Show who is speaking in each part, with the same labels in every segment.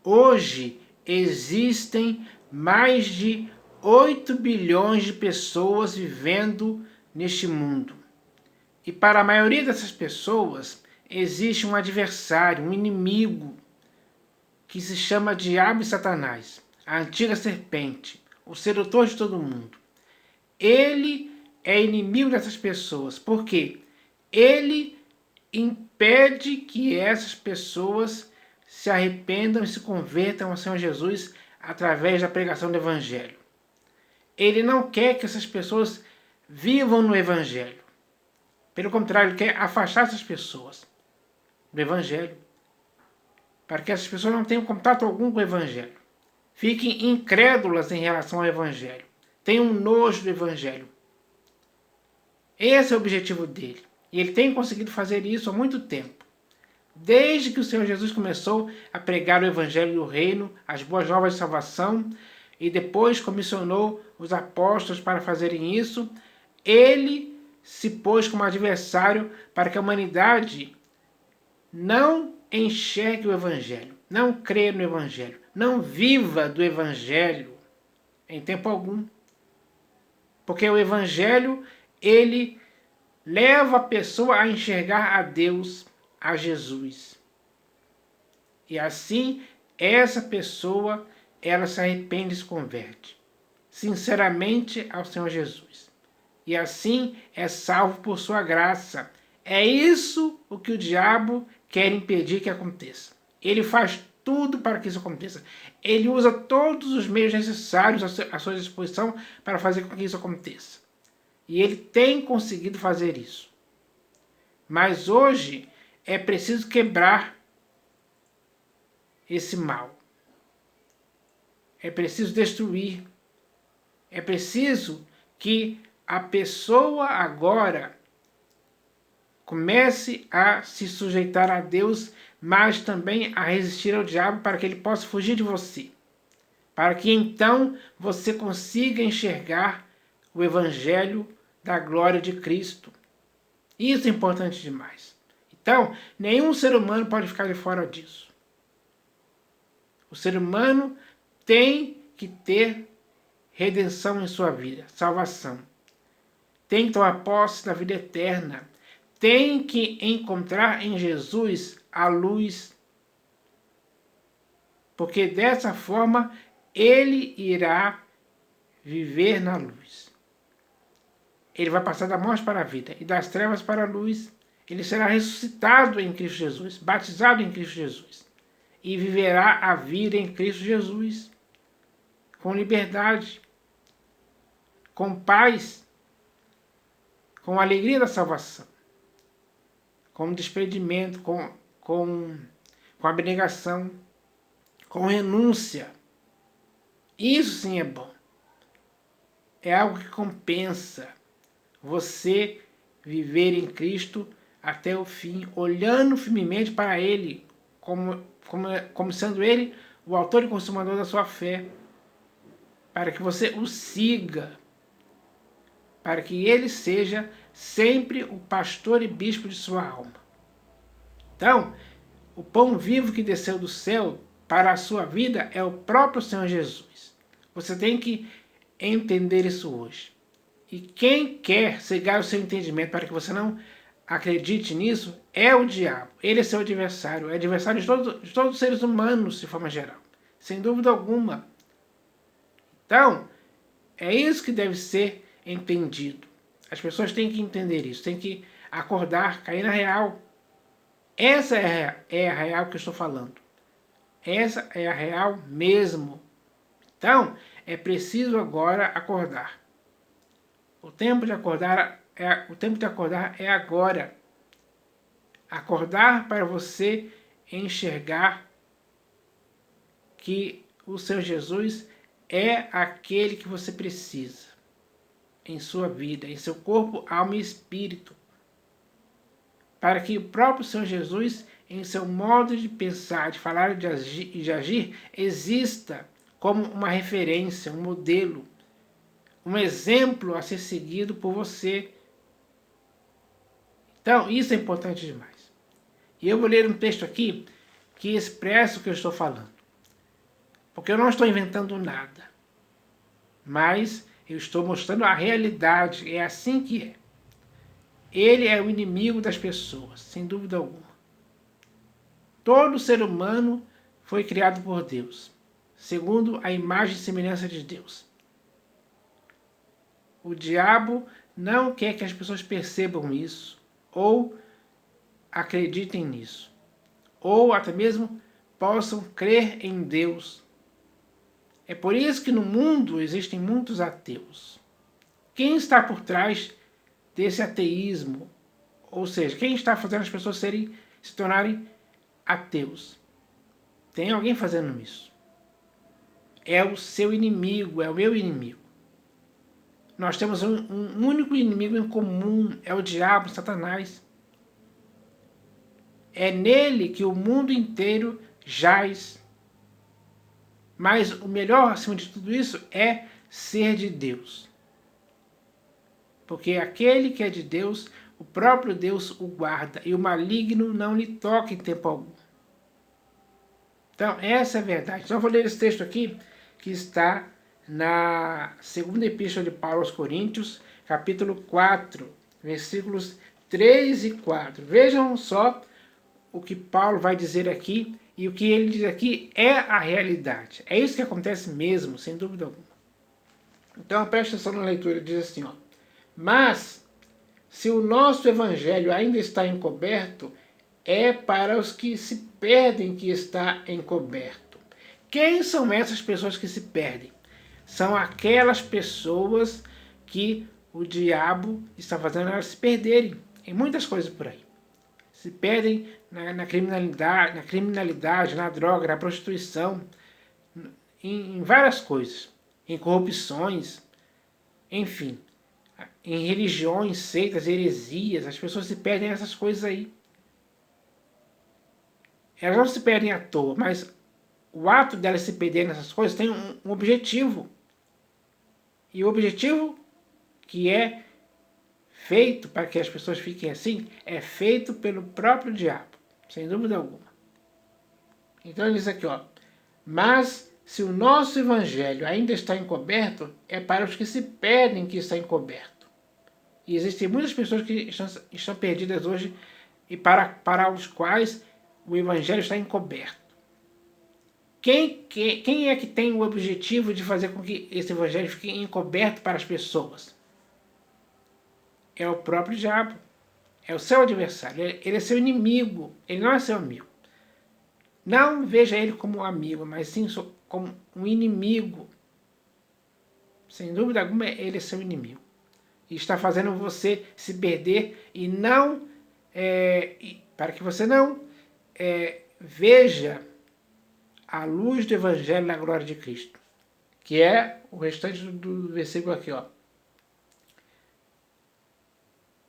Speaker 1: Hoje existem mais de 8 bilhões de pessoas vivendo neste mundo. E para a maioria dessas pessoas existe um adversário, um inimigo, que se chama Diabo e Satanás, a antiga serpente, o sedutor de todo mundo. Ele é inimigo dessas pessoas, porque ele impede que essas pessoas se arrependam e se convertam ao Senhor Jesus através da pregação do Evangelho. Ele não quer que essas pessoas vivam no Evangelho. Pelo contrário, ele quer afastar essas pessoas do Evangelho, para que essas pessoas não tenham contato algum com o Evangelho. Fiquem incrédulas em relação ao Evangelho. Tenham nojo do Evangelho. Esse é o objetivo dele. E ele tem conseguido fazer isso há muito tempo. Desde que o Senhor Jesus começou a pregar o Evangelho do Reino, as boas novas de salvação, e depois comissionou os apóstolos para fazerem isso, ele se pôs como adversário para que a humanidade não enxergue o Evangelho, não creia no Evangelho, não viva do Evangelho em tempo algum. Porque o Evangelho, ele leva a pessoa a enxergar a Deus, a Jesus. E assim, essa pessoa, ela se arrepende e se converte sinceramente ao Senhor Jesus. E assim é salvo por sua graça. É isso o que o diabo quer impedir que aconteça. Ele faz tudo para que isso aconteça. Ele usa todos os meios necessários à sua disposição para fazer com que isso aconteça. E ele tem conseguido fazer isso. Mas hoje é preciso quebrar esse mal. É preciso destruir. É preciso que a pessoa agora comece a se sujeitar a Deus, mas também a resistir ao diabo para que ele possa fugir de você. Para que então você consiga enxergar o Evangelho da glória de Cristo. Isso é importante demais. Então, nenhum ser humano pode ficar de fora disso. O ser humano tem que ter redenção em sua vida, salvação. Tem que tomar posse da vida eterna. Tem que encontrar em Jesus a luz. Porque dessa forma ele irá viver na luz. Ele vai passar da morte para a vida e das trevas para a luz. Ele será ressuscitado em Cristo Jesus, batizado em Cristo Jesus. E viverá a vida em Cristo Jesus, com liberdade, com paz, com alegria da salvação, com desprendimento, com abnegação, com renúncia. Isso sim é bom. É algo que compensa você viver em Cristo até o fim, olhando firmemente para Ele, como sendo Ele o autor e consumador da sua fé, para que você o siga, para que Ele seja sempre o pastor e bispo de sua alma. Então, o pão vivo que desceu do céu para a sua vida é o próprio Senhor Jesus. Você tem que entender isso hoje. E quem quer cegar o seu entendimento para que você não acredite nisso é o diabo. Ele é seu adversário. É adversário de todos os seres humanos, de forma geral. Sem dúvida alguma. Então, é isso que deve ser entendido. As pessoas têm que entender isso. Têm que acordar, cair na real. Essa é a real que eu estou falando. Essa é a real mesmo. Então, é preciso agora acordar. O tempo de acordar é agora. Acordar para você enxergar que o Senhor Jesus é aquele que você precisa em sua vida, em seu corpo, alma e espírito. Para que o próprio Senhor Jesus, em seu modo de pensar, de falar e de agir, exista como uma referência, um modelo, um exemplo a ser seguido por você. Então, isso é importante demais. E eu vou ler um texto aqui que expressa o que eu estou falando. Porque eu não estou inventando nada, mas eu estou mostrando a realidade, é assim que é. Ele é o inimigo das pessoas, sem dúvida alguma. Todo ser humano foi criado por Deus, segundo a imagem e semelhança de Deus. O diabo não quer que as pessoas percebam isso, ou acreditem nisso, ou até mesmo possam crer em Deus. É por isso que no mundo existem muitos ateus. Quem está por trás desse ateísmo? Ou seja, quem está fazendo as pessoas se tornarem ateus? Tem alguém fazendo isso. É o seu inimigo, é o meu inimigo. Nós temos um único inimigo em comum, é o diabo, Satanás. É nele que o mundo inteiro jaz. Mas o melhor, acima de tudo isso, é ser de Deus. Porque aquele que é de Deus, o próprio Deus o guarda, e o maligno não lhe toca em tempo algum. Então, essa é a verdade. Então, eu vou ler esse texto aqui, que está na segunda epístola de Paulo aos Coríntios, capítulo 4, versículos 3 e 4. Vejam só o que Paulo vai dizer aqui, e o que ele diz aqui é a realidade. É isso que acontece mesmo, sem dúvida alguma. Então, preste atenção na leitura, diz assim, ó. Mas, se o nosso evangelho ainda está encoberto, é para os que se perdem que está encoberto. Quem são essas pessoas que se perdem? São aquelas pessoas que o diabo está fazendo elas se perderem em muitas coisas por aí. Se perdem na criminalidade, na droga, na prostituição, em várias coisas, em corrupções, enfim, em religiões, seitas, heresias. As pessoas se perdem nessas coisas aí. Elas não se perdem à toa, mas o ato delas se perderem nessas coisas tem um objetivo. E o objetivo que é feito para que as pessoas fiquem assim, é feito pelo próprio diabo, sem dúvida alguma. Então ele diz aqui, ó, mas se o nosso evangelho ainda está encoberto, é para os que se perdem que está encoberto. E existem muitas pessoas que estão perdidas hoje e para os quais o evangelho está encoberto. Quem é que tem o objetivo de fazer com que esse evangelho fique encoberto para as pessoas? É o próprio diabo. É o seu adversário. Ele é seu inimigo. Ele não é seu amigo. Não veja ele como um amigo, mas sim como um inimigo. Sem dúvida alguma, ele é seu inimigo. E está fazendo você se perder e não... para que você não veja a luz do Evangelho da glória de Cristo, que é o restante do versículo aqui, ó.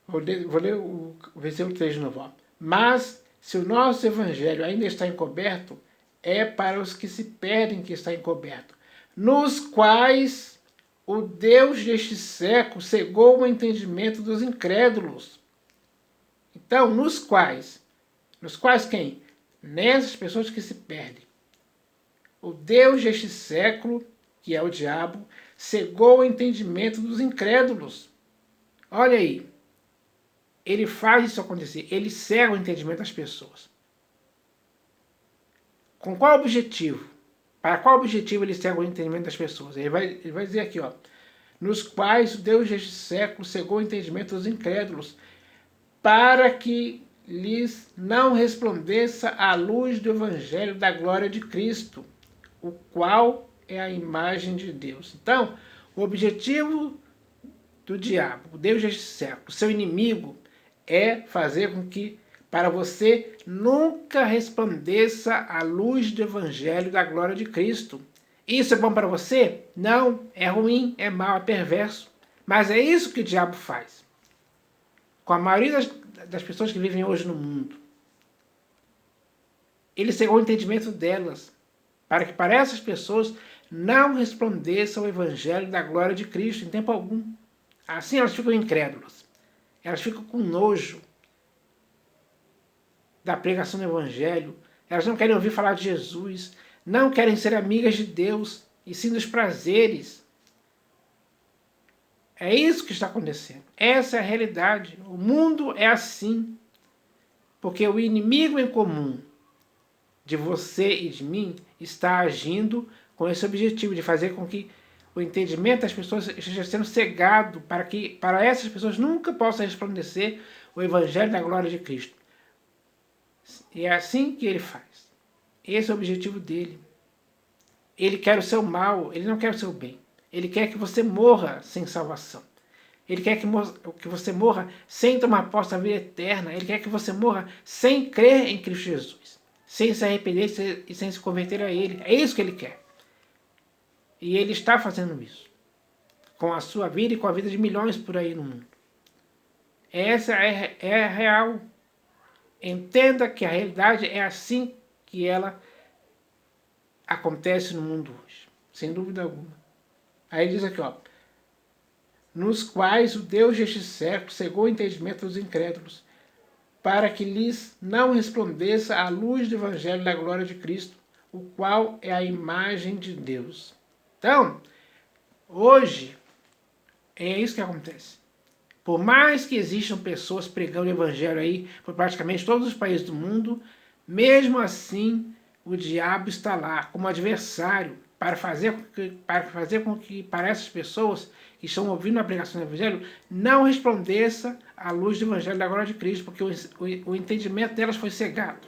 Speaker 1: Vou ler o versículo 3 de novo, ó. Mas, se o nosso Evangelho ainda está encoberto, é para os que se perdem que está encoberto, nos quais o Deus deste século cegou o entendimento dos incrédulos. Então, nos quais quem? Nessas pessoas que se perdem. O Deus deste século, que é o diabo, cegou o entendimento dos incrédulos. Olha aí. Ele faz isso acontecer. Ele cega o entendimento das pessoas. Com qual objetivo? Para qual objetivo ele cega o entendimento das pessoas? Ele vai dizer aqui, ó. Nos quais o Deus deste século cegou o entendimento dos incrédulos, para que lhes não resplandeça a luz do Evangelho da glória de Cristo, o qual é a imagem de Deus. Então, o objetivo do diabo, o Deus deste século, seu inimigo, é fazer com que para você nunca resplandeça a luz do Evangelho da glória de Cristo. Isso é bom para você? Não, é ruim, é mau, é perverso. Mas é isso que o diabo faz com a maioria das pessoas que vivem hoje no mundo. Ele cegou o entendimento delas, para que para essas pessoas não resplandeça o Evangelho da glória de Cristo em tempo algum. Assim elas ficam incrédulas. Elas ficam com nojo da pregação do Evangelho. Elas não querem ouvir falar de Jesus, não querem ser amigas de Deus, e sim dos prazeres. É isso que está acontecendo. Essa é a realidade. O mundo é assim. Porque o inimigo em comum de você e de mim está agindo com esse objetivo de fazer com que o entendimento das pessoas esteja sendo cegado para essas pessoas nunca possam resplandecer o Evangelho da glória de Cristo. E é assim que ele faz. Esse é o objetivo dele. Ele quer o seu mal, ele não quer o seu bem. Ele quer que você morra sem salvação. Ele quer que você morra sem tomar posse da vida eterna. Ele quer que você morra sem crer em Cristo Jesus. Sem se arrepender e sem se converter a Ele. É isso que Ele quer. E Ele está fazendo isso. Com a sua vida e com a vida de milhões por aí no mundo. Essa é a real. Entenda que a realidade é assim que ela acontece no mundo hoje. Sem dúvida alguma. Aí diz aqui, ó. Nos quais o Deus deste século cegou o entendimento dos incrédulos, para que lhes não resplandeça a luz do Evangelho da glória de Cristo, o qual é a imagem de Deus. Então, hoje, é isso que acontece. Por mais que existam pessoas pregando o Evangelho aí por praticamente todos os países do mundo, mesmo assim o diabo está lá como adversário para fazer com que para essas pessoas que estão ouvindo a pregação do Evangelho não resplandeça a luz do Evangelho da glória de Cristo, porque o entendimento delas foi cegado.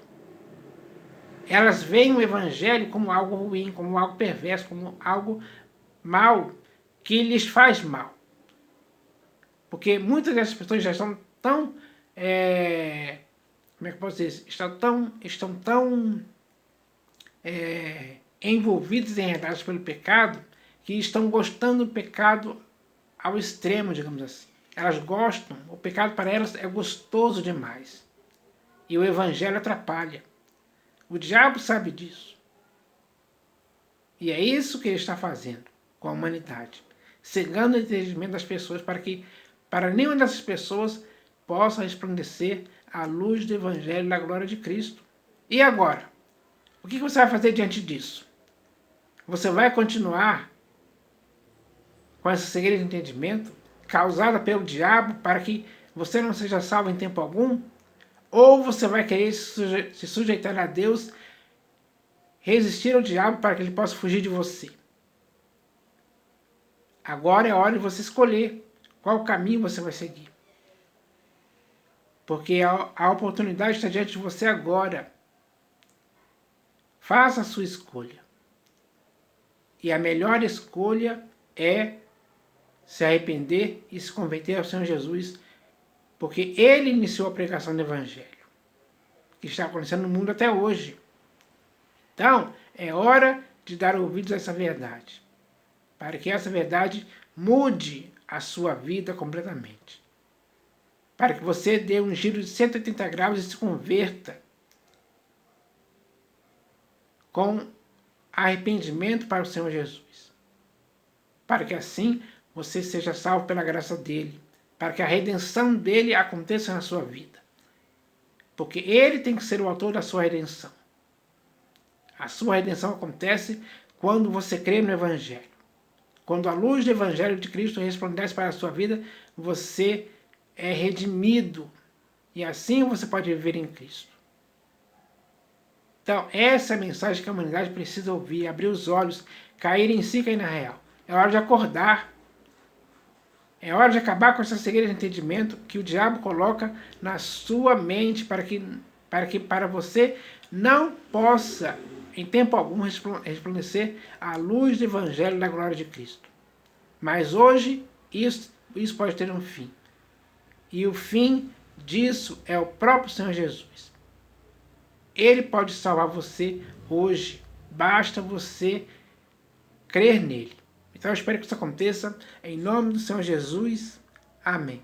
Speaker 1: Elas veem o Evangelho como algo ruim, como algo perverso, como algo mal, que lhes faz mal. Porque muitas dessas pessoas já estão tão, como é que eu posso dizer, estão tão envolvidas e enredadas pelo pecado, que estão gostando do pecado ao extremo, digamos assim. Elas gostam, o pecado para elas é gostoso demais. E o Evangelho atrapalha. O diabo sabe disso. E é isso que ele está fazendo com a humanidade. Cegando o entendimento das pessoas para nenhuma dessas pessoas possa resplandecer a luz do Evangelho da glória de Cristo. E agora? O que você vai fazer diante disso? Você vai continuar com essa cegueira de entendimento causada pelo diabo para que você não seja salvo em tempo algum? Ou você vai querer se sujeitar a Deus, resistir ao diabo para que ele possa fugir de você? Agora é a hora de você escolher qual caminho você vai seguir. Porque a oportunidade está diante de você agora. Faça a sua escolha. E a melhor escolha é se arrepender e se converter ao Senhor Jesus, porque Ele iniciou a pregação do Evangelho, que está acontecendo no mundo até hoje. Então, é hora de dar ouvidos a essa verdade, para que essa verdade mude a sua vida completamente. Para que você dê um giro de 180 graus e se converta com arrependimento para o Senhor Jesus. Para que assim você seja salvo pela graça dele. Para que a redenção dele aconteça na sua vida. Porque ele tem que ser o autor da sua redenção. A sua redenção acontece quando você crê no Evangelho. Quando a luz do Evangelho de Cristo resplandece para a sua vida, você é redimido. E assim você pode viver em Cristo. Então, essa é a mensagem que a humanidade precisa ouvir, abrir os olhos, cair em si, cair na real. É hora de acordar. É hora de acabar com essa cegueira de entendimento que o diabo coloca na sua mente para você não possa, em tempo algum, resplandecer a luz do Evangelho da glória de Cristo. Mas hoje, isso pode ter um fim. E o fim disso é o próprio Senhor Jesus. Ele pode salvar você hoje. Basta você crer nele. Então eu espero que isso aconteça. Em nome do Senhor Jesus. Amém.